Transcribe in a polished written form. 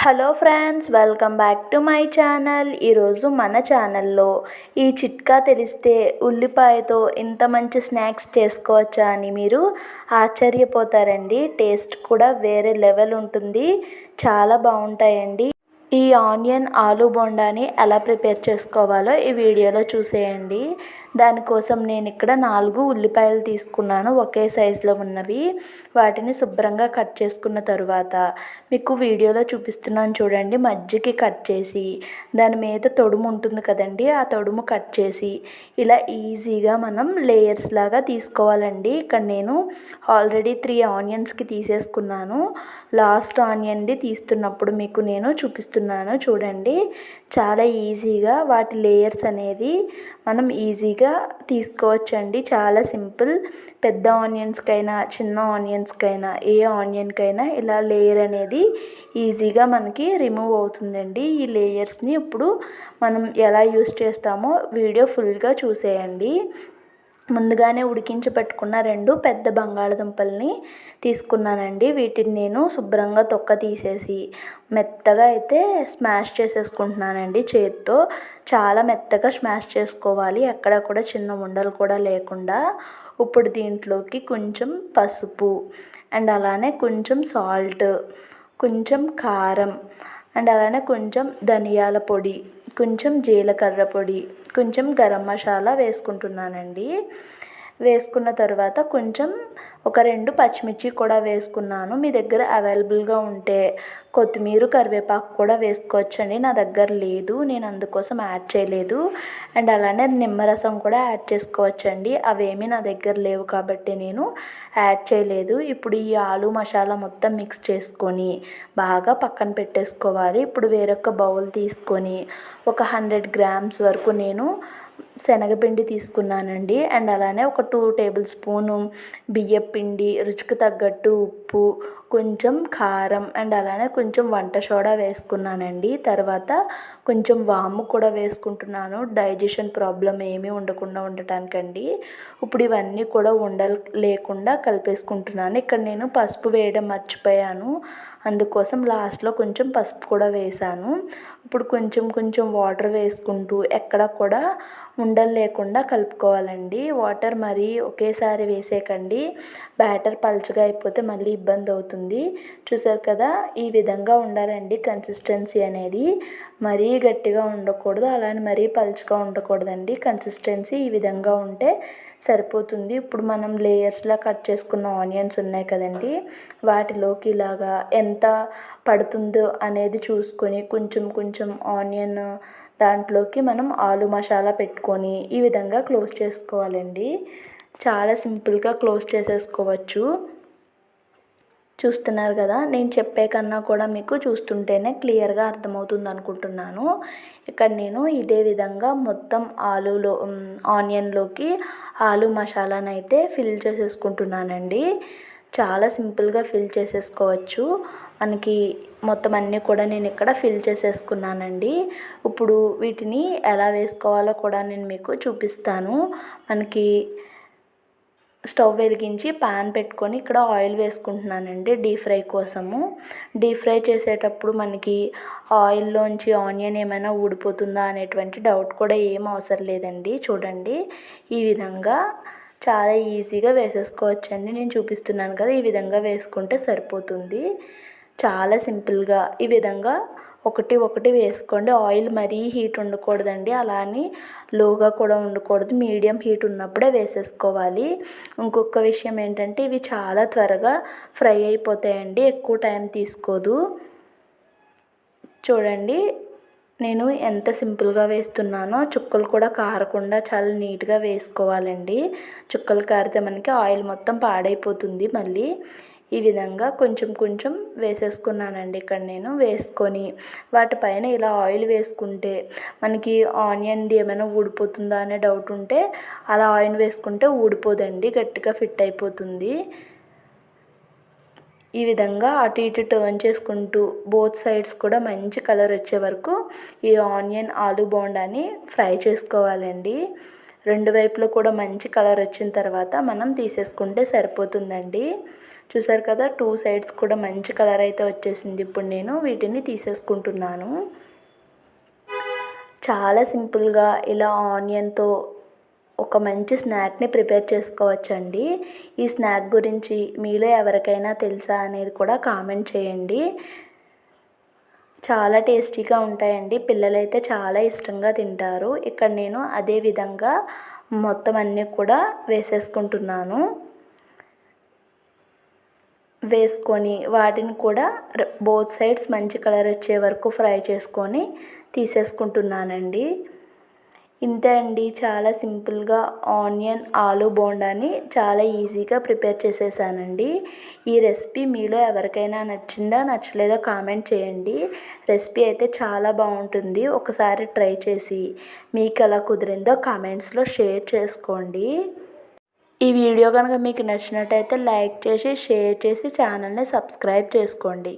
Hello friends, welcome back to my channel. ఈరోజు మన ఛానల్లో ఈ చిట్కా తెలిస్తే ఉల్లిపాయతో ఇంత మంచి స్నాక్స్ చేసుకోవచ్చా అని మీరు ఆశ్చర్యపోతారండి. టేస్ట్ కూడా వేరే లెవెల్ ఉంటుంది, చాలా బాగుంటాయండి. ఈ ఆనియన్ ఆలు బోండాని ఎలా ప్రిపేర్ చేసుకోవాలో ఈ వీడియోలో చూసేయండి. దానికోసం నేను ఇక్కడ 4 ఉల్లిపాయలు తీసుకున్నాను, ఒకే సైజులో ఉన్నవి. వాటిని శుభ్రంగా కట్ చేసుకున్న తరువాత మీకు వీడియోలో చూపిస్తున్నాను చూడండి. మధ్యకి కట్ చేసి దాని మీద తొడుము ఉంటుంది కదండి, ఆ తొడుము కట్ చేసి ఇలా ఈజీగా మనం లేయర్స్ లాగా తీసుకోవాలండి. ఇక్కడ నేను ఆల్రెడీ 3 ఆనియన్స్కి తీసేసుకున్నాను. లాస్ట్ ఆనియన్ది తీస్తున్నప్పుడు మీకు నేను చూపిస్తున్నాను చూడండి. చాలా ఈజీగా వాటి లేయర్స్ అనేది మనం ఈజీగా తీసుకోవచ్చండి. చాలా సింపుల్. పెద్ద ఆనియన్స్కైనా చిన్న ఆనియన్స్కైనా ఏ ఆనియన్కైనా ఇలా లేయర్ అనేది ఈజీగా మనకి రిమూవ్ అవుతుందండి. ఈ లేయర్స్ని ఇప్పుడు మనం ఎలా యూస్ చేస్తామో వీడియో ఫుల్గా చూసేయండి. ముందుగానే ఉడికించి పెట్టుకున్న 2 పెద్ద బంగాళదుంపల్ని తీసుకున్నానండి. వీటిని నేను శుభ్రంగా తొక్క తీసేసి మెత్తగా అయితే స్మాష్ చేసేసుకుంటున్నానండి చేత్తో. చాలా మెత్తగా స్మాష్ చేసుకోవాలి, ఎక్కడ కూడా చిన్న ఉండలు కూడా లేకుండా. ఇప్పుడు దీంట్లోకి కొంచెం పసుపు అండ్ అలానే కొంచెం సాల్ట్, కొంచెం కారం అండ్ అలానే కొంచెం ధనియాల పొడి, కొంచెం జీలకర్ర పొడి, కొంచెం గరం మసాలా వేసుకుంటున్నానండి. వేసుకున్న తర్వాత కొంచెం ఒక 2 పచ్చిమిర్చి కూడా వేసుకున్నాను. మీ దగ్గర అవైలబుల్గా ఉంటే కొత్తిమీర కరివేపాకు కూడా వేసుకోవచ్చండి. నా దగ్గర లేదు, నేను అందుకోసం యాడ్ చేయలేదు. అండ్ అలానే నిమ్మరసం కూడా యాడ్ చేసుకోవచ్చండి. అవేమీ నా దగ్గర లేవు కాబట్టి నేను యాడ్ చేయలేదు. ఇప్పుడు ఈ ఆలు మసాలా మొత్తం మిక్స్ చేసుకొని బాగా పక్కన పెట్టేసుకోవాలి. ఇప్పుడు వేరొక బౌల్ తీసుకొని ఒక 100 గ్రామ్స్ వరకు నేను శనగపిండి తీసుకున్నానండి. అండ్ అలానే ఒక 2 టేబుల్ స్పూను బియ్యపిండి, రుచికి తగ్గట్టు ఉప్పు, కొంచెం కారం అండ్ అలానే కొంచెం వంట సోడా వేసుకున్నానండి. తర్వాత కొంచెం వాము కూడా వేసుకుంటున్నాను, డైజెషన్ ప్రాబ్లం ఏమీ ఉండకుండా ఉండటానికండి. ఇప్పుడు ఇవన్నీ కూడా ఉండలు లేకుండా కలిపేసుకుంటున్నాను. ఇక్కడ నేను పసుపు వేయడం మర్చిపోయాను, అందుకోసం లాస్ట్లో కొంచెం పసుపు కూడా వేసాను. ఇప్పుడు కొంచెం కొంచెం వాటర్ వేసుకుంటూ ఎక్కడ కూడా ఉండలు లేకుండా కలుపుకోవాలండి. వాటర్ మరీ ఒకేసారి వేసేయకండి, బ్యాటర్ పలుచగా అయిపోతే మళ్ళీ ఇబ్బంది అవుతుంది. చూసారు కదా, ఈ విధంగా ఉండాలండి కన్సిస్టెన్సీ అనేది. మరీ గట్టిగా ఉండకూడదు, అలానే మరీ పలుచగా ఉండకూడదండి. కన్సిస్టెన్సీ ఈ విధంగా ఉంటే సరిపోతుంది. ఇప్పుడు మనం లేయర్స్లా కట్ చేసుకున్న ఆనియన్స్ ఉన్నాయి కదండి, వాటిలోకి ఇలాగా ఎంత పడుతుందో అనేది చూసుకొని కొంచెం కొంచెం ఆనియన్ దాంట్లోకి మనం ఆలు మసాలా పెట్టుకొని ఈ విధంగా క్లోజ్ చేసుకోవాలండి. చాలా సింపుల్గా క్లోజ్ చేసేసుకోవచ్చు. చూస్తున్నారు కదా, నేను చెప్పే కన్నా కూడా మీకు చూస్తుంటేనే క్లియర్గా అర్థమవుతుంది అనుకుంటున్నాను. ఇక్కడ నేను ఇదే విధంగా మొత్తం ఆనియన్లోకి ఆలు మసాలాను అయితే ఫిల్ చేసేసుకుంటున్నానండి. చాలా సింపుల్గా ఫిల్ చేసేసుకోవచ్చు. మనకి మొత్తం అన్నీ కూడా నేను ఇక్కడ ఫిల్ చేసేసుకున్నానండి. ఇప్పుడు వీటిని ఎలా వేసుకోవాలో కూడా నేను మీకు చూపిస్తాను. మనకి స్టవ్ వెలిగించి పాన్ పెట్టుకొని ఇక్కడ ఆయిల్ వేసుకుంటున్నానండి డీప్ ఫ్రై కోసము. డీప్ ఫ్రై చేసేటప్పుడు మనకి ఆయిల్లోంచి ఆనియన్ ఏమైనా ఊడిపోతుందా అనేటువంటి డౌట్ కూడా ఏం అవసరం లేదండి. చూడండి, ఈ విధంగా చాలా ఈజీగా వేసేసుకోవచ్చండి. నేను చూపిస్తున్నాను కదా, ఈ విధంగా వేసుకుంటే సరిపోతుంది. చాలా సింపుల్గా ఈ విధంగా ఒకటి ఒకటి వేసుకోండి. ఆయిల్ మరీ హీట్ ఉండకూడదండి, అలా అని లోగా కూడా ఉండకూడదు, మీడియం హీట్ ఉన్నప్పుడే వేసేసుకోవాలి. ఇంకొక విషయం ఏంటంటే ఇవి చాలా త్వరగా ఫ్రై అయిపోతాయండి, ఎక్కువ టైం తీసుకోదు. చూడండి నేను ఎంత సింపుల్గా వేస్తున్నానో. చుక్కలు కూడా కారకుండా చాలా నీట్గా వేసుకోవాలండి. చుక్కలు కారితే మనకి ఆయిల్ మొత్తం పాడైపోతుంది మళ్ళీ. ఈ విధంగా కొంచెం కొంచెం వేసేసుకున్నానండి ఇక్కడ నేను. వేసుకొని వాటిపైన ఇలా ఆయిల్ వేసుకుంటే మనకి ఆనియన్ది ఏమైనా ఊడిపోతుందా అనే డౌట్ ఉంటే అలా ఆయిల్ వేసుకుంటే ఊడిపోదండి, గట్టిగా ఫిట్ అయిపోతుంది. ఈ విధంగా అటు ఇటు టర్న్ చేసుకుంటూ బోత్ సైడ్స్ కూడా మంచి కలర్ వచ్చే వరకు ఈ ఆనియన్ ఆలు బోండాని ఫ్రై చేసుకోవాలండి. 2 వైపులో కూడా మంచి కలర్ వచ్చిన తర్వాత మనం తీసేసుకుంటే సరిపోతుందండి. చూసారు కదా, 2 సైడ్స్ కూడా మంచి కలర్ అయితే వచ్చేసింది. ఇప్పుడు నేను వీటిని తీసేసుకుంటున్నాను. చాలా సింపుల్గా ఇలా ఆనియన్తో ఒక మంచి స్నాక్ని ప్రిపేర్ చేసుకోవచ్చండి. ఈ స్నాక్ గురించి మీలో ఎవరికైనా తెలుసా అనేది కూడా కామెంట్ చేయండి. చాలా టేస్టీగా ఉంటాయండి. పిల్లలైతే చాలా ఇష్టంగా తింటారు. ఇక్కడ నేను అదే విధంగా మొత్తం అన్నీ కూడా వేసేసుకుంటున్నాను. వేసుకొని వాటిని కూడా బోత్ సైడ్స్ మంచి కలర్ వచ్చే వరకు ఫ్రై చేసుకొని తీసేసుకుంటున్నానండి. ఇంతే అండి, చాలా సింపుల్గా ఆనియన్ ఆలు బోండాని చాలా ఈజీగా ప్రిపేర్ చేసేసానండి. ఈ రెసిపీ మీలో ఎవరికైనా నచ్చిందా నచ్చలేదా కామెంట్ చేయండి. రెసిపీ అయితే చాలా బాగుంటుంది. ఒకసారి ట్రై చేసి మీకు ఎలా కుదిరిందో కామెంట్స్లో షేర్ చేసుకోండి. ఈ వీడియో కనుక మీకు నచ్చినట్టయితే లైక్ చేసి షేర్ చేసి ఛానల్ని సబ్స్క్రైబ్ చేసుకోండి.